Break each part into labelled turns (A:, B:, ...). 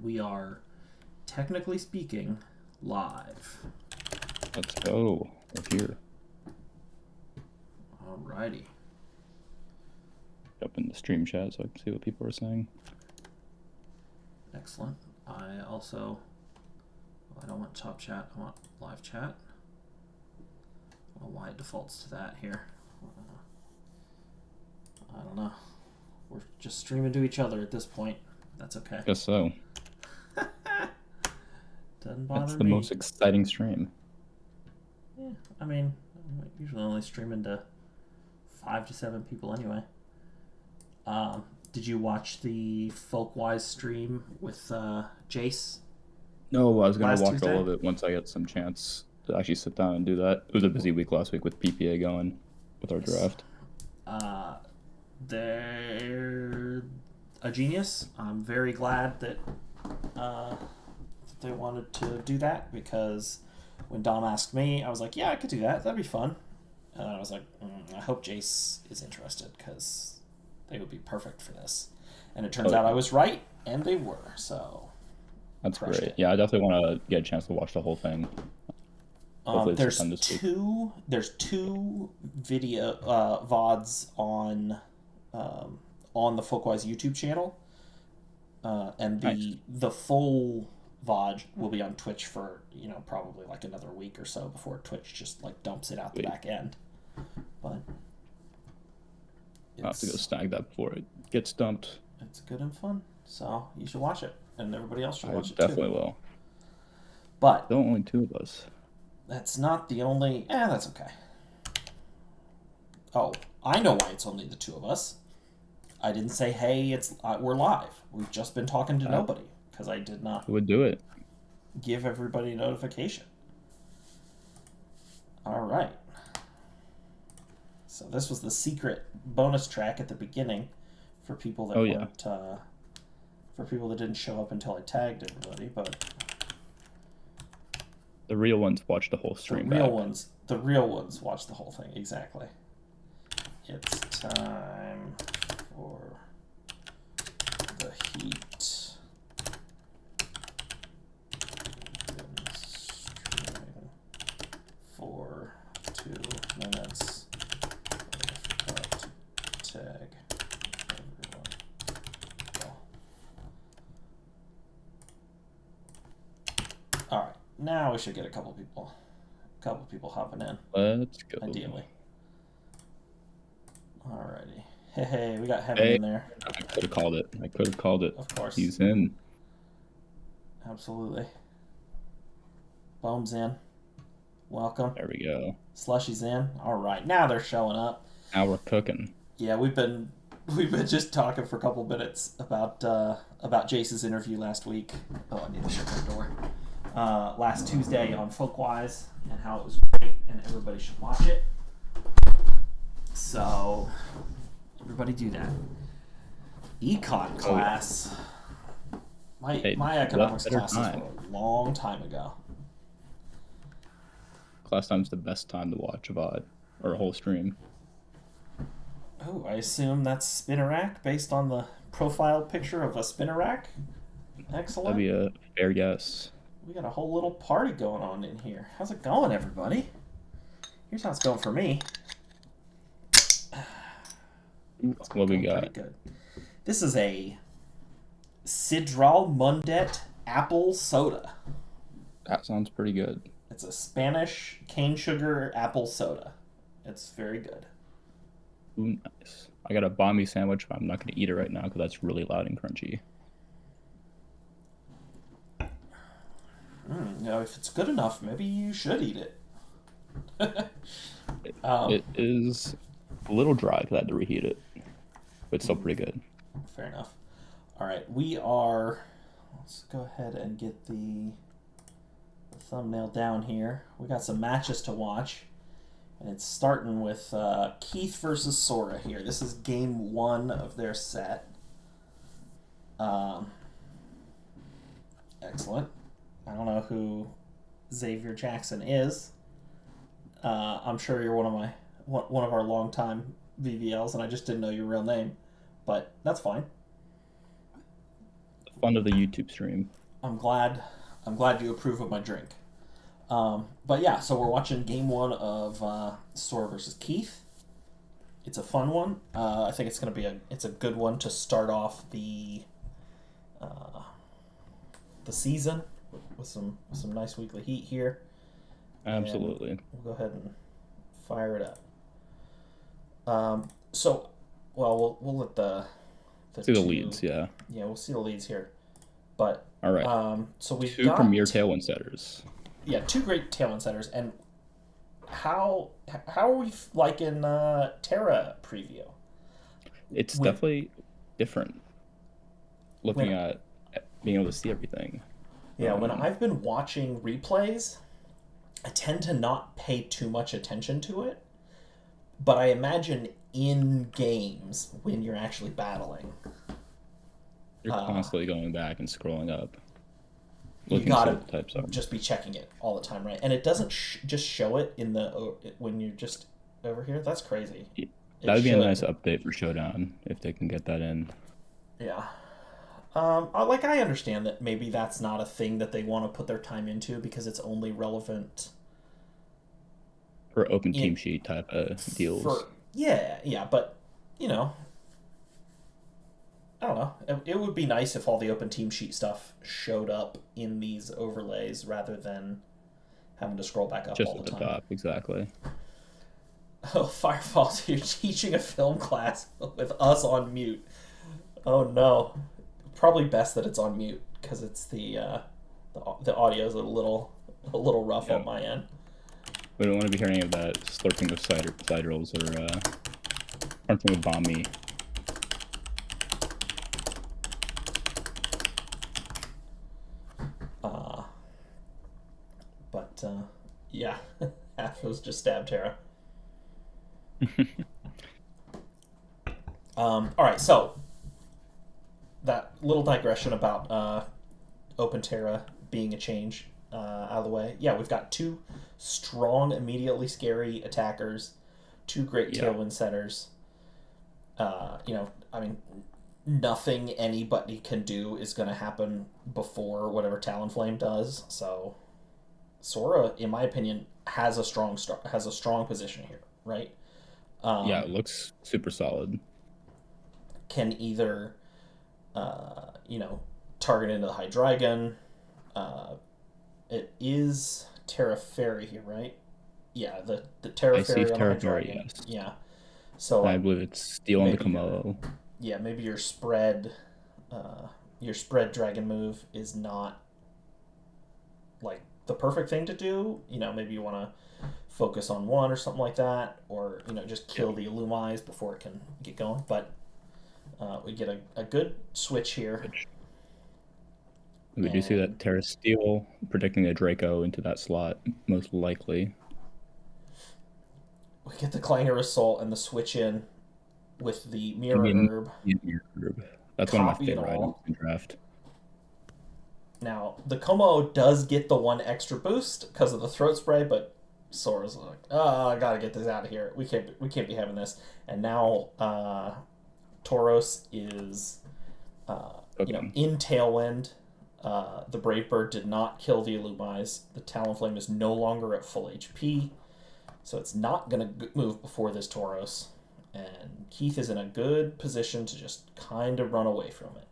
A: We are, technically speaking, live.
B: Let's go. We're here.
A: Alrighty.
B: Up in the stream chat so I can see what people are saying.
A: Excellent. I don't want top chat, I want live chat. I don't know why it defaults to that here. I don't know. We're just streaming to each other at this point. That's okay.
B: Guess so.
A: Doesn't bother me.
B: That's the most exciting stream.
A: Yeah, I mean, I'm usually only streaming to 5 to 7 people anyway. Did you watch the Folkwise stream with Jace?
B: No, I was going to watch
A: Tuesday?
B: all of it once I get some chance to actually sit down and do that. It was a busy week last week with PPA going with our draft.
A: They're a genius. I'm very glad that they wanted to do that, because when Dom asked me, I was like, yeah, I could do that. That'd be fun. And I was like, I hope Jace is interested, because they would be perfect for this. And it turns out I was right, and they were. So
B: that's great. Yeah, I definitely want to get a chance to watch the whole thing.
A: There's two video VODs on the Folkwise YouTube channel, and the full VOD will be on Twitch for probably like another week or so before Twitch just like dumps it out the back end. But
B: I'll have to go snag that before it gets dumped.
A: It's good and fun, so you should watch it, and everybody else should watch it
B: too. I definitely will.
A: But
B: there are only 2 of us.
A: That's not the only... that's okay. Oh, I know why it's only the 2 of us. I didn't say, hey, we're live. We've just been talking to nobody, because I did not...
B: Who would do it?
A: Give everybody a notification. All right. So this was the secret bonus track at the beginning for people that weren't... for people that didn't show up until I tagged everybody, but...
B: The real ones watch the whole stream.
A: The real ones watch the whole thing, exactly. It's time for the heat. Streaming for 2 minutes. Tag everyone. All right. Now we should get a couple people hopping in.
B: Let's go.
A: Ideally. Alrighty. Hey, we got Heaven in there.
B: I could have called it.
A: Of course.
B: He's in.
A: Absolutely. Boom's in. Welcome.
B: There we go.
A: Slushy's in. Alright, now they're showing up.
B: Now we're cooking.
A: Yeah, we've been just talking for a couple minutes about Jace's interview last week. Oh, I need to shut that door. Last Tuesday on Folkwise, and how it was great, and everybody should watch it. So, everybody do that. Econ class. My economics class was a long time ago.
B: Class time's the best time to watch a VOD or a whole stream.
A: Oh, I assume that's spinner rack based on the profile picture of a spinner rack. Excellent.
B: That'd be a fair guess.
A: We got a whole little party going on in here. How's it going, everybody? Here's how it's going for me.
B: What we got?
A: Good. This is a Sidral Mundet apple soda.
B: That sounds pretty good.
A: It's a Spanish cane sugar apple soda. It's very good.
B: Ooh, nice. I got a Bombi sandwich, but I'm not going to eat it right now because that's really loud and crunchy.
A: If it's good enough, maybe you should eat it.
B: It is a little dry because I had to reheat it, but it's still pretty good.
A: Fair enough. All right, let's go ahead and get the thumbnail down here. We got some matches to watch, and it's starting with Keith versus Sora here. This is game 1 of their set. Excellent. I don't know who Xavier Jackson is. I'm sure you're one of our longtime VBLs, and I just didn't know your real name, but that's fine.
B: fun of the YouTube stream.
A: I'm glad. I'm glad you approve of my drink. But yeah, so we're watching game one of Sora versus Keith. It's a fun one. I think it's gonna be a good one to start off the season with some nice weekly heat here.
B: Absolutely.
A: And we'll go ahead and fire it up. We'll let the
B: see the leads, yeah.
A: Yeah, we'll see the leads here. But
B: all right.
A: So we've
B: two
A: got
B: premier tailwind setters.
A: Yeah, two great tailwind setters. And how are we liking Terra preview?
B: It's definitely different. Looking at being able to see everything.
A: Yeah, when I've been watching replays, I tend to not pay too much attention to it. But I imagine in games when you're actually battling,
B: you're constantly going back and scrolling up.
A: You gotta just be checking it all the time, right? And it doesn't just show it in when you're just over here. That's crazy.
B: That would be a nice update for Showdown if they can get that in.
A: Yeah. I understand that maybe that's not a thing that they want to put their time into because it's only relevant
B: for open team sheet type of deals.
A: Yeah, but I don't know. It would be nice if all the open team sheet stuff showed up in these overlays rather than having to scroll back up
B: just
A: all the time.
B: Just at the top, exactly.
A: Oh, Firefalls, you're teaching a film class with us on mute. Oh no. Probably best that it's on mute because it's the audio's a little rough on my end.
B: We don't want to be hearing of that slurping of side rolls or crunching of bomb.
A: Yeah, half was just stab Terra. All right, so that little digression about Open Terra being a change out of the way. Yeah, we've got two strong, immediately scary attackers, two great tailwind setters. Nothing anybody can do is going to happen before whatever Talonflame does. So Sora, in my opinion, has a strong position here, right?
B: It looks super solid.
A: Can either target into the Hydreigon. It is Terra Fairy here, right? Yeah, the Terra Fairy on the Hydreigon.
B: Yes.
A: Yeah. So
B: I believe it's Steel on the Komodo.
A: Yeah, maybe your spread dragon move is not like the perfect thing to do. Maybe you want to focus on one or something like that, or just kill the Illumais before it can get going. But we get a good switch here.
B: We do see that Terra Steel predicting a Draco into that slot, most likely.
A: We get the Clangor Assault and the switch in with the Mirror Herb.
B: That's one of my favorite items in draft.
A: Now, the Como does get the one extra boost because of the throat spray, but Sora's like, I gotta get this out of here. We can't be having this. And now Tauros is in Tailwind. The Brave Bird did not kill the Illumais. The Talonflame is no longer at full HP, so it's not going to move before this Tauros. And Keith is in a good position to just kind of run away from it.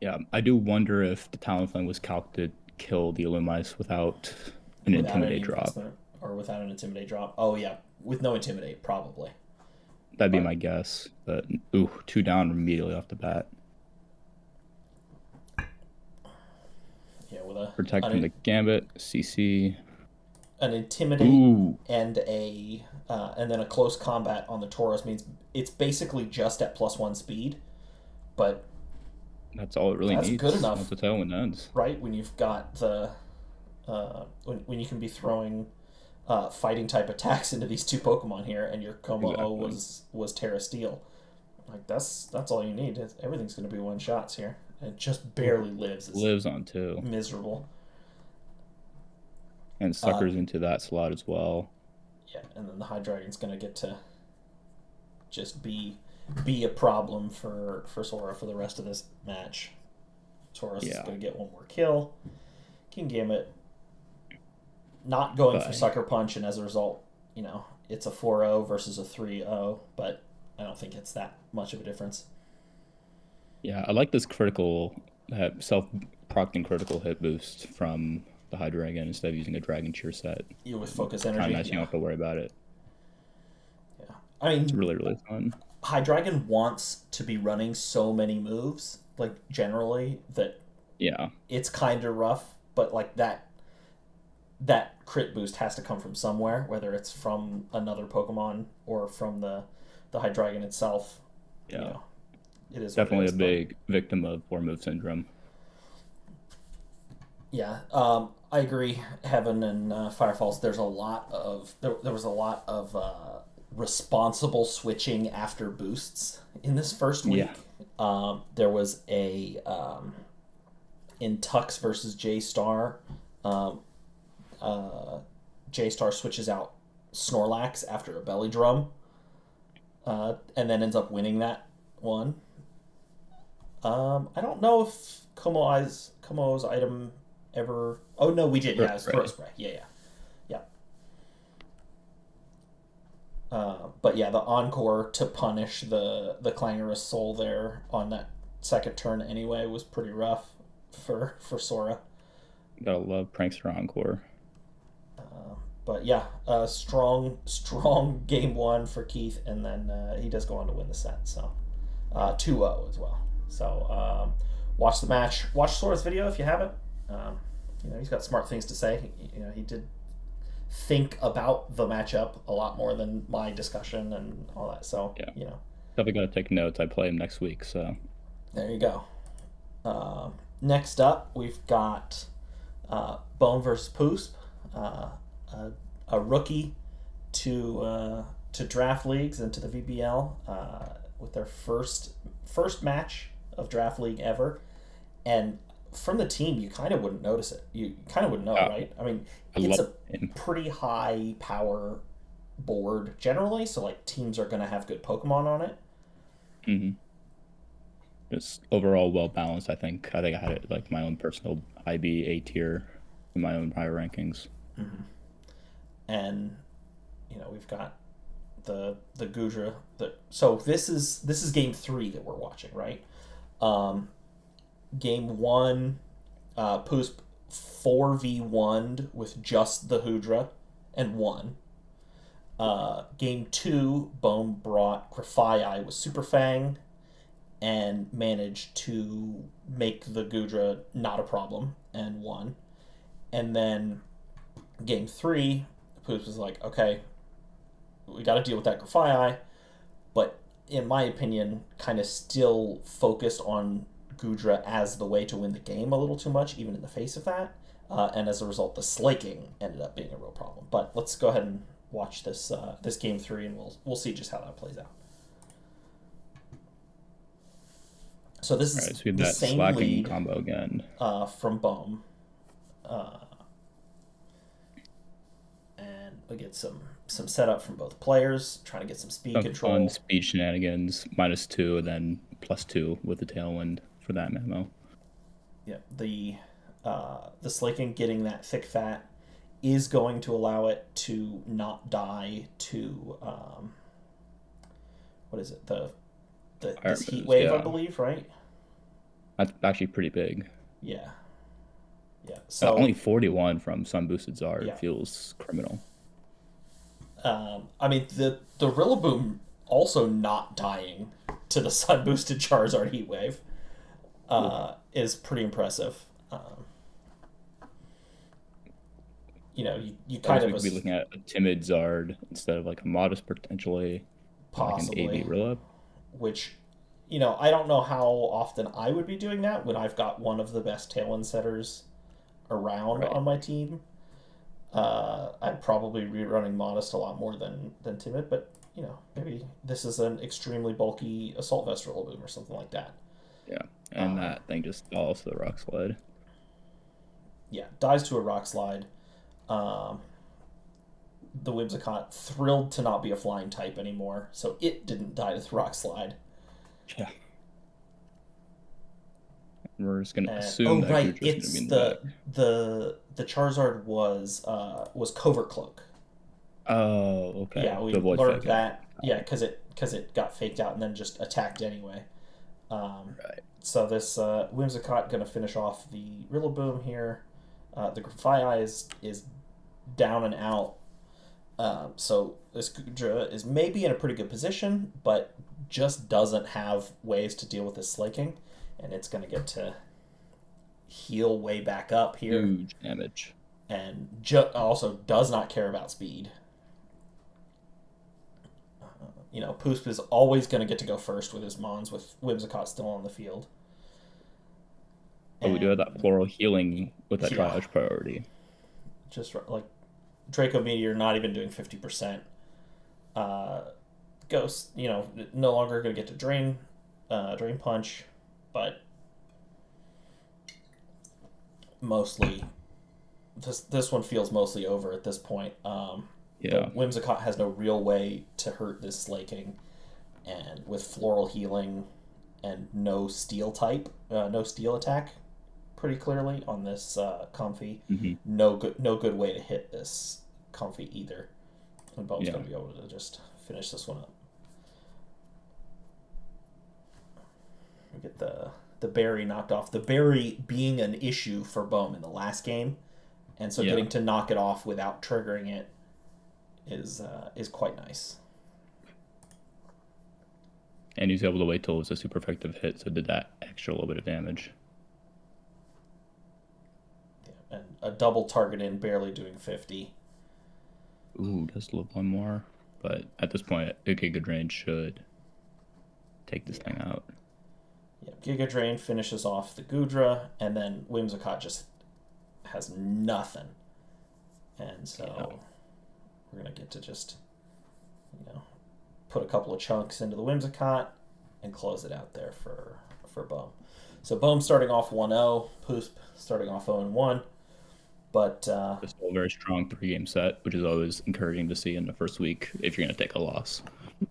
B: Yeah, I do wonder if the Talonflame was calced to kill the Illumais without an Intimidate drop.
A: Or without an Intimidate drop. Oh, yeah. With no Intimidate, probably.
B: That'd be my guess. But, 2 down immediately off the bat.
A: Yeah, with a
B: protect from the Gambit, CC,
A: an Intimidate, and then a close combat on the Tauros means it's basically just at +1 speed, but
B: that's all it really needs.
A: That's good enough.
B: Once the tailwind ends,
A: right? When you've got the when you can be throwing fighting type attacks into these two Pokemon here, and your Como was Terra Steel, like that's all you need. Everything's going to be one shots here. It just barely lives. It's
B: lives on 2.
A: Miserable.
B: And suckers into that slot as well.
A: Yeah, and then the Hydreigon's going to get to just be a problem for Sora for the rest of this match. Taurus is
B: Yeah.
A: going to get one more kill. King Gambit not going for Sucker Punch, and as a result, it's a 4-0 versus a 3-0, but I don't think it's that much of a difference.
B: Yeah, I like this critical, self-procting critical hit boost from the High Dragon instead of using a Dragon Cheer set.
A: You with focus energy.
B: Kind of nice, you don't have to worry about it.
A: Yeah, I mean,
B: it's really, really fun.
A: High Dragon wants to be running so many moves, like generally, that it's kind of rough, but like that crit boost has to come from somewhere, whether it's from another Pokemon or from the High Dragon itself.
B: Yeah.
A: It is
B: definitely a big victim of poor move syndrome.
A: Yeah, I agree. Heaven and Firefalls. There was a lot of responsible switching after boosts in this first week.
B: Yeah.
A: There was a in Tux versus J Star. J Star switches out Snorlax after a belly drum, and then ends up winning that one. I don't know if Komo's item ever. Oh no, we did. Yeah, it's Throw Spray. Yeah. But yeah, the Encore to punish the Clangorous Soul there on that second turn anyway was pretty rough for Sora.
B: Gotta love Prankster Encore.
A: But yeah, strong game one for Keith, and then he does go on to win the set. So 2-0 as well. So watch the match. Watch Sora's video if you haven't. He's got smart things to say. He did think about the matchup a lot more than my discussion and all that. So
B: definitely gotta take notes. I play him next week. So
A: there you go. Next up, we've got Bone versus Poosp. A rookie to draft leagues and to the VBL with their first match of draft league ever, and from the team you kind of wouldn't notice it. You kind of wouldn't know, right? I mean, it's a pretty high power board generally, so like teams are going to have good Pokemon on it.
B: Mm-hmm. Just overall well balanced. I think I had it like my own personal IB A tier in my own higher rankings.
A: Mm-hmm. And we've got the Gudra. So this is game 3 that we're watching, right? Game 1, Poosp 4v1'd with just the Hoodra and won. Game 2, Bone brought Grafaiai with Super Fang and managed to make the Gudra not a problem and won. And then game 3, Poosp was like, okay, we got to deal with that Grafaiai, but in my opinion, kind of still focused on Gudra as the way to win the game a little too much, even in the face of that. And as a result, the slaking ended up being a real problem. But let's go ahead and watch this game 3, and we'll see just how that plays out. So this is
B: we have
A: the
B: that
A: same
B: slacking
A: lead
B: combo again
A: from Bohm. And we get some setup from both players, trying to get some speed control.
B: Fun speed shenanigans, -2, and then +2 with the tailwind for that memo.
A: Yeah, the slaking getting that thick fat is going to allow it to not die to what is it, this heat wave, I believe, right?
B: That's actually pretty big.
A: Yeah. So
B: only 41 from Sun Boosted Zard feels criminal.
A: I mean, the Rillaboom also not dying to the Sun Boosted Charizard heat wave is pretty impressive. You kind of
B: be looking at a timid Zard instead of like a modest potentially,
A: possibly
B: like an AB Rillab.
A: Which, I don't know how often I would be doing that when I've got one of the best Tailwind setters around on my team. I'd probably be running Modest a lot more than Timid, but maybe this is an extremely bulky Assault Vest Rillaboom or something like that.
B: Yeah, and that thing just falls to the Rock Slide.
A: Yeah, dies to a Rock Slide. The Whimsicott thrilled to not be a flying type anymore, so it didn't die to the Rock Slide.
B: Yeah. We're just gonna
A: And
B: assume
A: oh
B: that
A: right,
B: Gudra's gonna be
A: it's
B: in the back.
A: the Charizard was Covert Cloak.
B: Oh,
A: Yeah,
B: okay. To
A: we
B: avoid
A: learned
B: fake out.
A: that. Yeah, because it got faked out and then just attacked anyway. Um,
B: Right.
A: so this Whimsicott going to finish off the Rillaboom here. The Grafaiai is down and out. So this Gudra is maybe in a pretty good position, but just doesn't have ways to deal with this slaking, and it's going to get to heal way back up here,
B: Huge damage.
A: and also does not care about speed. Poosp is always going to get to go first with his Mons with Whimsicott still on the field.
B: Oh, we do have that
A: And
B: floral healing with that
A: yeah,
B: triage priority.
A: just like Draco Meteor not even doing 50%. Ghost, no longer going to get to Drain Punch, but mostly this one feels mostly over at this point.
B: Yeah.
A: But Whimsicott has no real way to hurt this slaking, and with Floral Healing and no Steel type, no Steel attack, pretty clearly on this Comfy,
B: Hmm.
A: no good way to hit this Comfy either. And Bone's
B: Yeah.
A: going to be able to just finish this one up. We get the berry knocked off. The berry being an issue for Bohm in the last game, and so
B: Yeah.
A: getting to knock it off without triggering it is quite nice.
B: And he's able to wait till it was a super effective hit, so it did that extra little bit of damage.
A: Yeah, and a double target in, barely doing 50.
B: Ooh, just a little one more. But at this point, a Giga Drain should take this thing out.
A: Yeah, Giga Drain finishes off the Gudra, and then Whimsicott just has nothing. And so we're going to get to just, put a couple of chunks into the Whimsicott and close it out there for Bohm. So Bohm starting off 1-0, Poosp starting off 0-1. But
B: It's still a very strong 3-game set, which is always encouraging to see in the first week if you're going to take a loss.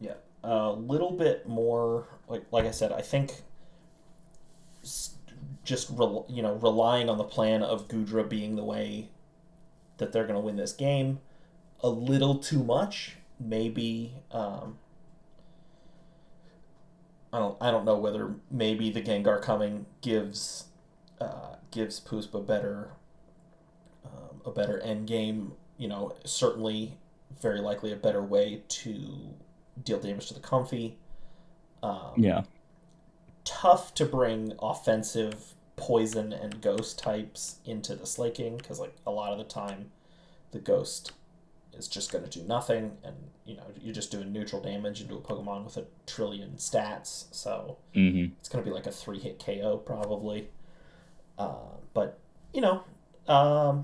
A: yeah, a little bit more, like I said, I think just relying on the plan of Gudra being the way that they're going to win this game a little too much. Maybe I don't know whether maybe the Gengar coming gives Poosp a better end game. Certainly, very likely a better way to deal damage to the Comfy.
B: Yeah.
A: Tough to bring offensive poison and ghost types into the slaking because a lot of the time the ghost is just going to do nothing, and you're just doing neutral damage into a Pokemon with a trillion stats, so it's going to be like a 3-hit KO probably. But
B: a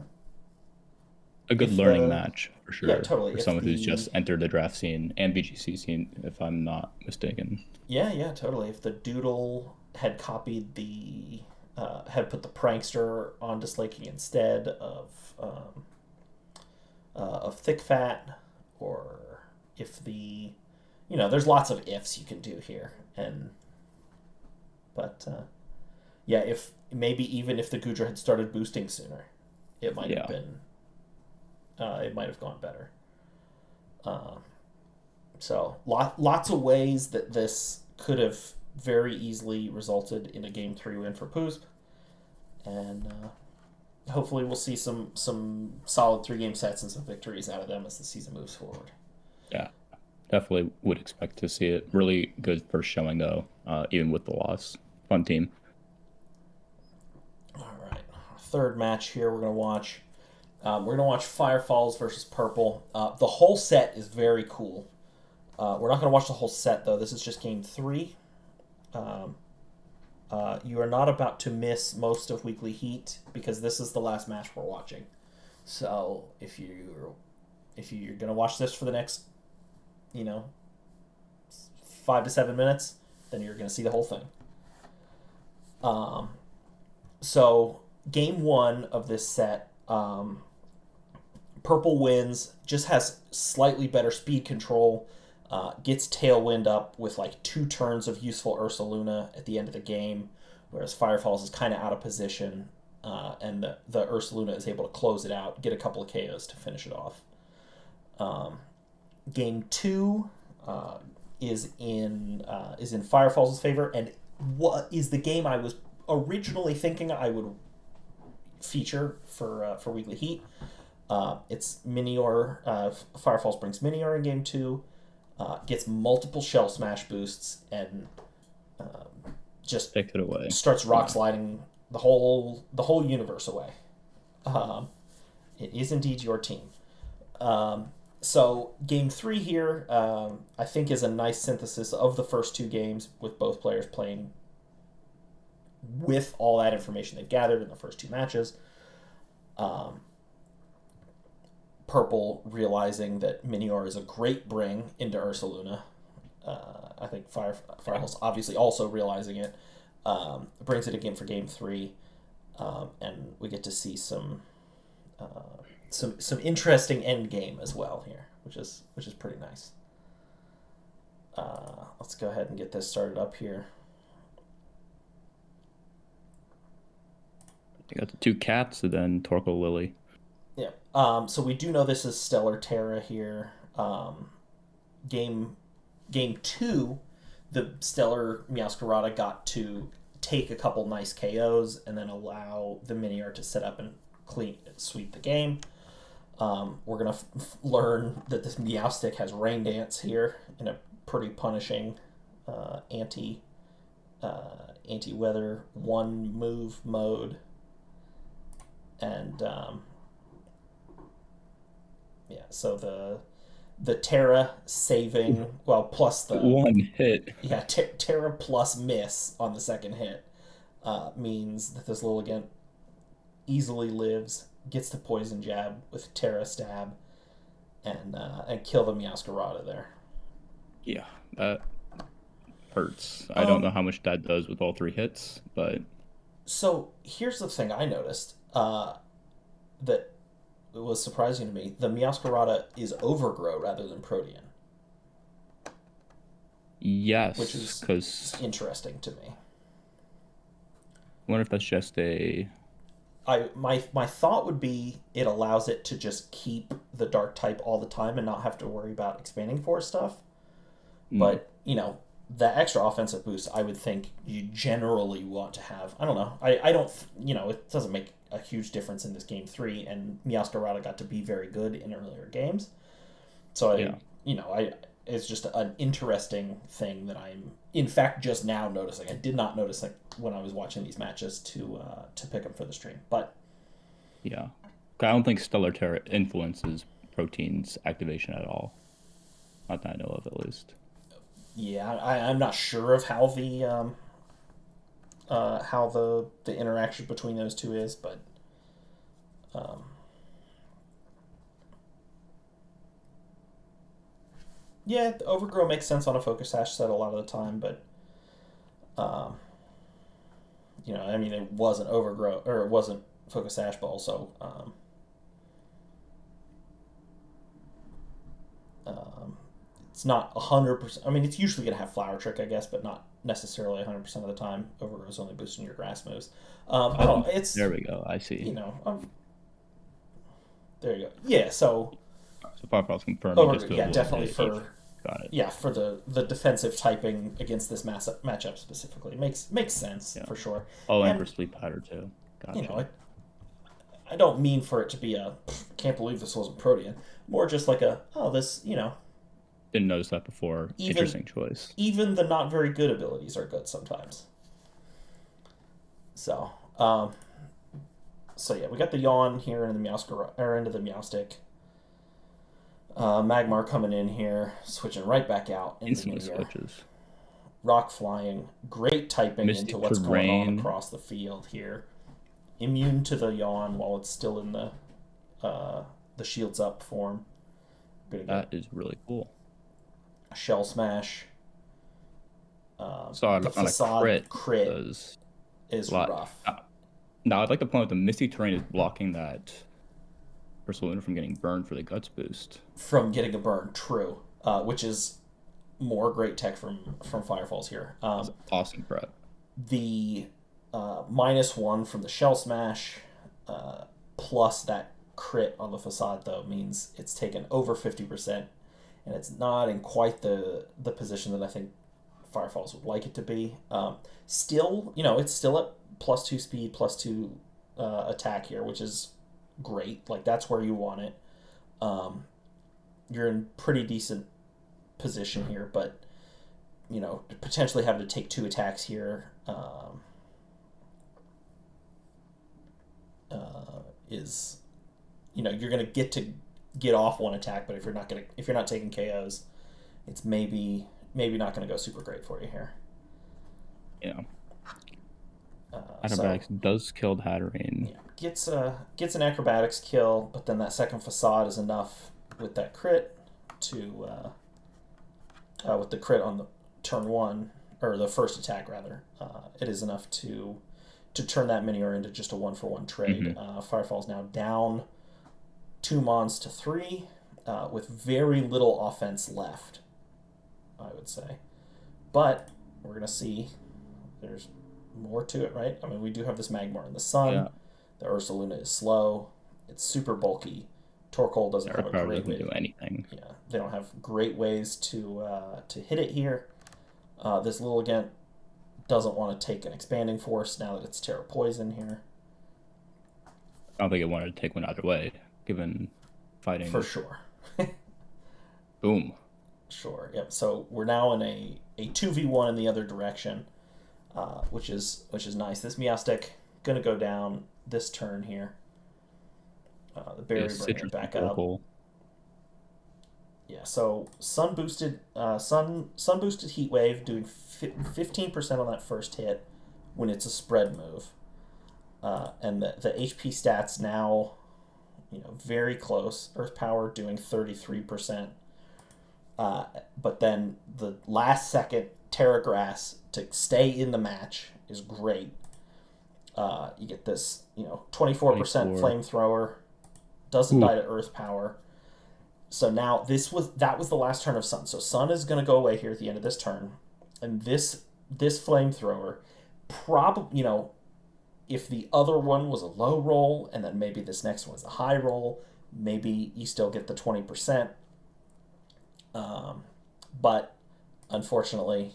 B: good learning match for sure.
A: Yeah, totally.
B: For someone who's just entered the draft scene and VGC scene, if I'm not mistaken.
A: Yeah, totally. If the Doodle had had put the Prankster onto slaking instead of Thick Fat, or if there's lots of ifs you can do here, but if maybe even if the Gudra had started boosting sooner, it might have been, it might have gone better. So lots of ways that this could have very easily resulted in a Game 3 win for Poosp, and hopefully we'll see some solid 3-game sets and some victories out of them as the season moves forward.
B: Yeah, definitely would expect to see it. Really good first showing though, even with the loss. Fun team.
A: All right, third match here we're gonna watch. We're gonna watch Fire Falls versus Purple. The whole set is very cool. We're not gonna watch the whole set though. This is just game 3. You are not about to miss most of Weekly Heat because this is the last match we're watching. So if you're gonna watch this for the next 5 to 7 minutes, then you're gonna see the whole thing. So game 1 of this set, Purple wins, just has slightly better speed control, gets Tailwind up with 2 turns of useful Ursaluna at the end of the game, whereas Firefalls is kind of out of position, and the Ursaluna is able to close it out, get a couple of KOs to finish it off. Game 2 is in Firefalls' favor, and what is the game I was originally thinking I would feature for Weekly Heat. It's Minior. Firefalls brings Minior in game 2, gets multiple Shell Smash boosts, and just
B: takes it away.
A: Starts rock sliding the whole universe away. It is indeed your team. So game 3 here, I think, is a nice synthesis of the first 2 games, with both players playing with all that information they've gathered in the first 2 matches. Purple realizing that Minior is a great bring into Ursaluna. I think Firefalls obviously also realizing it. Brings it again for game 3, and we get to see some interesting end game as well here, which is pretty nice. Let's go ahead and get this started up here.
B: You got the 2 cats and then Torkoal Lily.
A: Yeah. So we do know this is Stellar Terra here. Game 2, the Stellar Meowscarada got to take a couple nice KOs and then allow the Minior to set up and sweep the game. We're going to learn that this Meowstic has Rain Dance here in a pretty punishing anti-weather 1-move mode. And so the Terra saving, well, plus the
B: 1 hit.
A: Yeah, Terra plus miss on the second hit means that this little Gant easily lives, gets the poison jab with Terra stab, and kill the Meowscarada there.
B: Yeah, that hurts. I don't know how much that does with all 3 hits, but...
A: So here's the thing I noticed that was surprising to me. The Meowscarada is Overgrow rather than Protean.
B: Yes,
A: which is
B: because
A: interesting to me.
B: I wonder if that's just a...
A: My thought would be it allows it to just keep the dark type all the time and not have to worry about expanding force stuff. But, the extra offensive boost, I would think you generally want to have. I don't know. I don't, it doesn't make a huge difference in this game 3, and Meowscarada got to be very good in earlier games. So, it's just an interesting thing that I'm, in fact, just now noticing. I did not notice it when I was watching these matches to pick them for the stream. But
B: yeah, I don't think Stellar Terra influences Protein's activation at all. Not that I know of, at least.
A: Yeah, I'm not sure of how the interaction between those 2 is, but yeah, the Overgrow makes sense on a Focus Sash set a lot of the time, but it wasn't Overgrow, or it wasn't Focus Sash, but also it's not 100%. I mean, it's usually going to have Flower Trick, I guess, but not necessarily 100% of the time. Overgrow's only boosting your grass moves. I don't know.
B: There we go. I see.
A: There you go. Yeah, so
B: Firefalls confirmed.
A: Definitely for...
B: Got it.
A: Yeah, for the defensive typing against this matchup specifically. Makes sense, for sure.
B: And for Sleep Powder, too. Gotcha.
A: I don't mean for it to be can't believe this wasn't Protean. More just like this,
B: Didn't notice that before. Interesting choice.
A: Even the not very good abilities are good sometimes. So, yeah, we got the Yawn here into the Meowstic. Magmar coming in here, switching right back out.
B: Instant switches.
A: Rock flying. Great typing
B: Mystic
A: into what's going on across the field here. Immune to the Yawn while it's still in the shields up form.
B: That is really cool.
A: Shell Smash.
B: So
A: the Facade crit is rough.
B: Now, I'd like to point out the Misty Terrain is blocking that Ursaluna from getting burned for the Guts boost.
A: From getting a burn, true. Which is more great tech from Firefalls here.
B: Awesome prep.
A: The -1 from the shell smash, plus that crit on the facade, though, means it's taken over 50%, and it's not in quite the position that I think Firefalls would like it to be. Still, it's still at +2 speed, +2 attack here, which is great. Like, that's where you want it. You're in pretty decent position here, but, potentially having to take 2 attacks here is, you're going to get off 1 attack, but if you're not taking KOs, it's maybe not going to go super great for you here.
B: Yeah. Acrobatics does kill Hatterene.
A: Yeah, gets an acrobatics kill, but then that second facade is enough with that crit to with the crit on the turn 1, or the first attack rather. It is enough to turn that Minior into just a 1-for-1 trade. Firefall's now down 2 mons to 3, with very little offense left, I would say. But we're gonna see there's more to it, right? I mean, we do have this Magmar in the sun.
B: Yeah.
A: The Ursaluna is slow. It's super bulky. Torkoal doesn't have a great way to
B: do anything.
A: Yeah, they don't have great ways to hit it here. This Lilligant doesn't want to take an expanding force now that it's Terra Poison here.
B: I don't think it wanted to take one either way, given fighting.
A: For sure.
B: Boom.
A: Sure. Yep. So we're now in a 2v1 in the other direction, which is nice. This Meowstic gonna go down this turn here. The berry bringing it back up. Yeah. So sun boosted heat wave, doing 15% on that first hit when it's a spread move, and the HP stats now, very close. Earth power doing 33%. But then the last second Terra Grass to stay in the match is great. You get this, 24% flamethrower, doesn't die to Earth power. So now that was the last turn of Sun. So Sun is going to go away here at the end of this turn, and this flamethrower, probably, if the other one was a low roll and then maybe this next one's a high roll, maybe you still get the 20%. But unfortunately,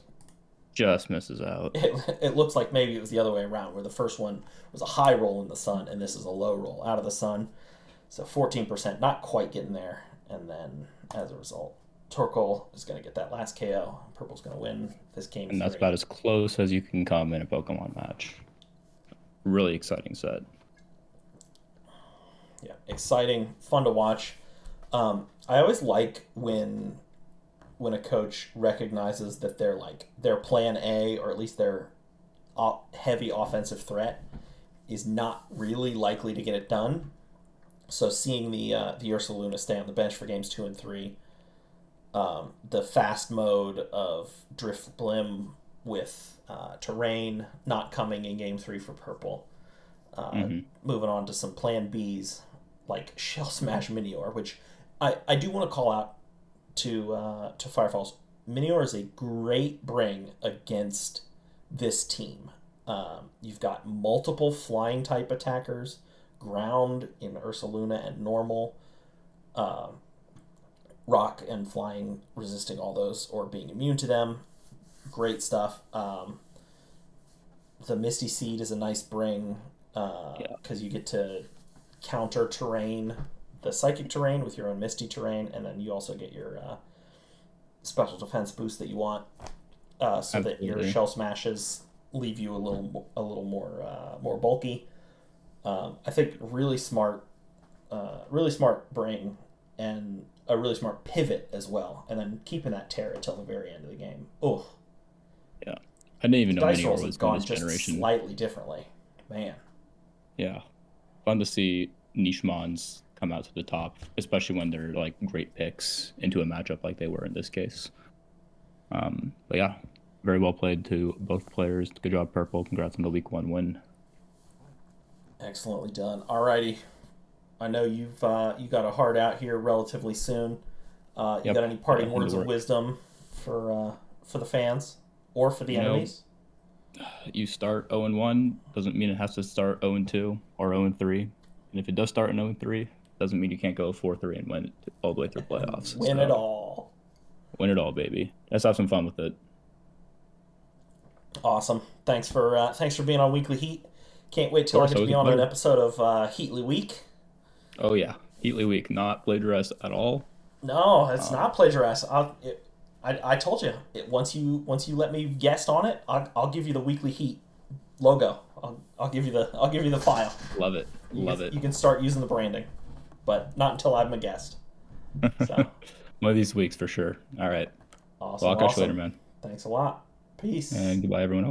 B: just misses out.
A: It looks like maybe it was the other way around, where the first one was a high roll in the sun and this is a low roll out of the sun. So 14%, not quite getting there. And then as a result, Torkoal is going to get that last KO. Purple's going to win this game.
B: And that's about as close as you can come in a Pokemon match. Really exciting set.
A: Yeah, exciting, fun to watch. I always like when a coach recognizes that their plan A, or at least their heavy offensive threat, is not really likely to get it done. So seeing the Ursaluna stay on the bench for games 2 and 3, the fast mode of Drift Blim with terrain not coming in game 3 for Purple, moving on to some plan Bs like Shell Smash Minior, which I do want to call out to Firefalls. Minior is a great bring against this team. You've got multiple flying type attackers, ground in Ursaluna and normal, rock and flying resisting all those or being immune to them. Great stuff. The Misty Seed is a nice bring because you get to counter terrain, the psychic terrain with your own Misty terrain, and then you also get your special defense boost that you want, so that your shell smashes leave you a little more bulky. I think really smart bring, and a really smart pivot as well, and then keeping that Terra till the very end of the game. Oh,
B: yeah, I didn't even know
A: Dice
B: Minior
A: rolls
B: was
A: have gone
B: this
A: just
B: generation.
A: Slightly differently, man.
B: Yeah, fun to see niche mons come out to the top, especially when they're like great picks into a matchup like they were in this case. But yeah, very well played to both players. Good job, Purple. Congrats on the week 1 win.
A: Excellently done. Alrighty, I know you got a hard out here relatively soon. You got any parting words of wisdom for the fans or for the enemies?
B: you start 0-1 doesn't mean it has to start 0-2 or 0-3. And if it does start in 0-3, doesn't mean you can't go 4-3 and win it all the way through playoffs.
A: Win it all.
B: Win it all, baby. Let's have some fun with it.
A: Awesome. Thanks for being on Weekly Heat. Can't wait till I get to be on an episode of Heatly Week.
B: Oh yeah, Heatly Week, not plagiarized at all.
A: No, it's not plagiarized. I told you. Once you let me guest on it, I'll give you the Weekly Heat logo. I'll give you the file.
B: Love it. Love it.
A: You can start using the branding, but not until I'm a guest. So.
B: One of these weeks for sure. All right.
A: Awesome.
B: Well, I'll catch you later, man.
A: Thanks a lot. Peace.
B: And goodbye, everyone else.